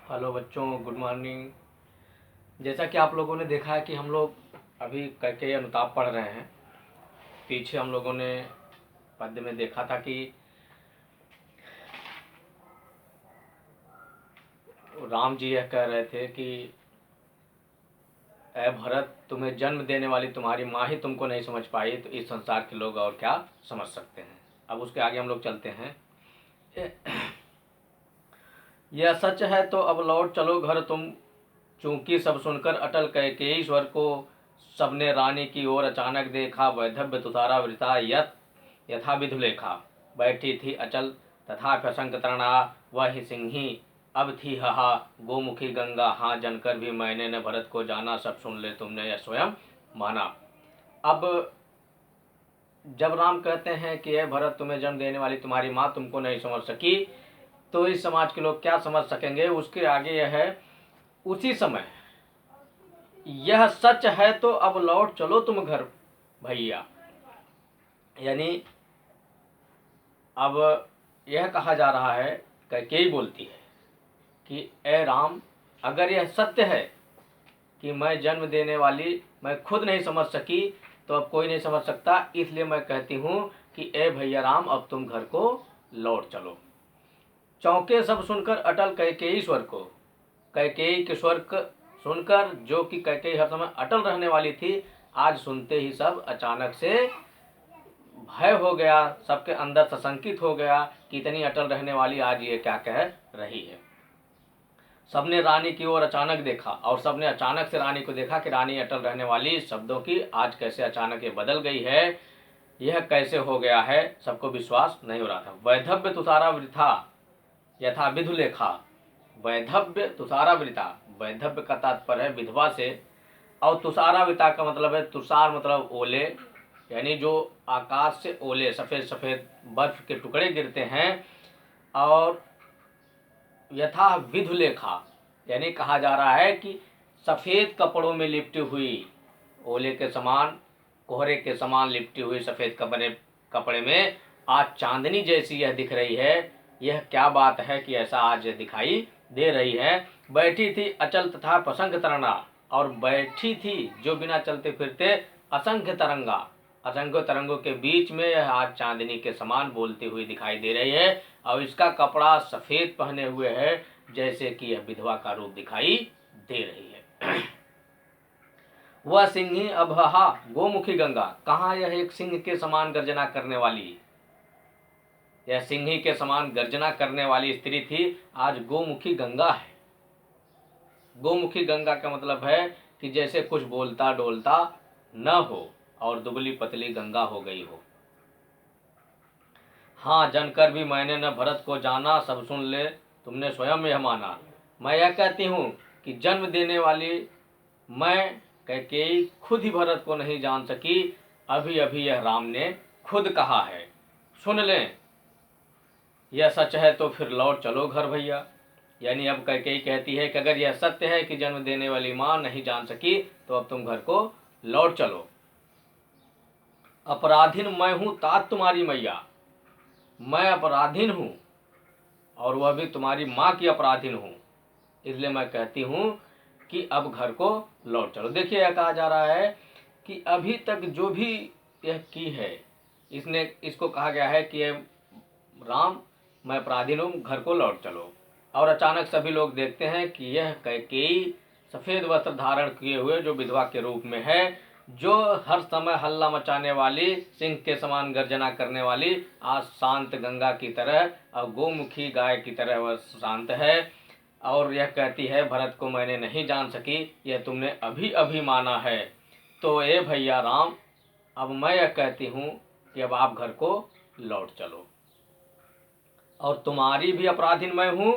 Hello बच्चों, good morning. जैसा कि आप लोगों ने देखा है कि हम लोग अभी कैकेयी अनुताप पढ़ रहे हैं। पीछे हम लोगों ने पद्य में देखा था कि राम जी यह कह रहे थे कि ऐ भरत, तुम्हें जन्म देने वाली तुम्हारी माँ ही तुमको नहीं समझ पाई तो इस संसार के लोग और क्या समझ सकते हैं। अब उसके आगे हम लोग चलते हैं। यह सच है तो अब लौट चलो घर तुम, चूंकि सब सुनकर अटल कैकेयी स्वर को सबने रानी की ओर अचानक देखा। वैधव्य तुषारा वृथा यथ यथा विधुलेखा, बैठी थी अचल तथा प्रसंग तरणा। वह सिंही अब थी हहा, गोमुखी गंगा हाँ जनकर भी मैंने न भरत को जाना। सब सुन ले तुमने यह स्वयं माना। अब जब राम कहते हैं कि यह भरत, तुम्हें जन्म देने वाली तुम्हारी माँ तुमको नहीं समझ सकी, तो इस समाज के लोग क्या समझ सकेंगे। उसके आगे यह है, उसी समय यह सच है तो अब लौट चलो तुम घर भैया। यानी अब यह कहा जा रहा है, कैकेयी बोलती है कि ए राम, अगर यह सत्य है कि मैं जन्म देने वाली मैं खुद नहीं समझ सकी तो अब कोई नहीं समझ सकता, इसलिए मैं कहती हूँ कि ए भैया राम, अब तुम घर को लौट चलो। चौंके सब सुनकर अटल कैकेयी स्वर को, कैकेयी के स्वर सुनकर, जो कि कैकेयी हर समय अटल रहने वाली थी, आज सुनते ही सब अचानक से भय हो गया, सबके अंदर सशंकित हो गया कि इतनी अटल रहने वाली आज ये क्या कह रही है। सबने रानी की ओर अचानक देखा, और सबने अचानक से रानी को देखा कि रानी अटल रहने वाली शब्दों की आज कैसे अचानक ये बदल गई है, यह कैसे हो गया है, सबको विश्वास नहीं हो रहा था। वैधव्य तुषारा वृथा यथा विधुलेखा, वैधव्य तुषारा वृथा, वैधव्य का तात्पर्य है विधवा से, और तुषारा वृथा का मतलब है, तुषार मतलब ओले, यानी जो आकाश से ओले सफ़ेद सफ़ेद बर्फ के टुकड़े गिरते हैं। और यथा विधुलेखा, यानी कहा जा रहा है कि सफ़ेद कपड़ों में लिपटी हुई, ओले के समान, कोहरे के समान लिपटी हुई सफ़ेद कपड़े में आज चांदनी जैसी यह दिख रही है। यह क्या बात है कि ऐसा आज दिखाई दे रही है। बैठी थी अचल तथा प्रसंग तरंगा, और बैठी थी जो बिना चलते फिरते असंख्य तरंगा, असंख्य तरंगों के बीच में यह आज चांदनी के समान बोलती हुई दिखाई दे रही है। और इसका कपड़ा सफ़ेद पहने हुए है, जैसे कि यह विधवा का रूप दिखाई दे रही है। वह सिंही अबहा गोमुखी गंगा, कहाँ यह एक सिंह के समान गर्जना करने वाली, यह सिंही के समान गर्जना करने वाली स्त्री थी, आज गोमुखी गंगा है। गोमुखी गंगा का मतलब है कि जैसे कुछ बोलता डोलता न हो और दुबली पतली गंगा हो गई हो। हाँ जानकर भी मैंने न भरत को जाना, सब सुन ले तुमने स्वयं यह माना। मैं यह कहती हूँ कि जन्म देने वाली मैं कैकेयी खुद ही भरत को नहीं जान सकी, अभी अभी यह राम ने खुद कहा है। सुन लें, यह सच है तो फिर लौट चलो घर भैया। यानी अब कैकेयी कहती है कि अगर यह सत्य है कि जन्म देने वाली माँ नहीं जान सकी तो अब तुम घर को लौट चलो। अपराधीन मैं हूँ तात तुम्हारी मैया, मैं अपराधीन हूँ और वह भी तुम्हारी माँ की अपराधीन हूँ, इसलिए मैं कहती हूँ कि अब घर को लौट चलो। देखिए यह कहा जा रहा है कि अभी तक जो भी यह की है, इसको कहा गया है कि राम मैं अपराधीन हूँ, घर को लौट चलो। और अचानक सभी लोग देखते हैं कि यह कैकेयी सफ़ेद वस्त्र धारण किए हुए जो विधवा के रूप में है, जो हर समय हल्ला मचाने वाली, सिंह के समान गर्जना करने वाली, आज शांत गंगा की तरह और गोमुखी गाय की तरह वह शांत है। और यह कहती है भरत को मैंने नहीं जान सकी, यह तुमने अभी अभी माना है। तो ए भैया राम, अब मैं यह कहती हूँ कि अब आप घर को लौट चलो, और तुम्हारी भी अपराधीन मैं हूँ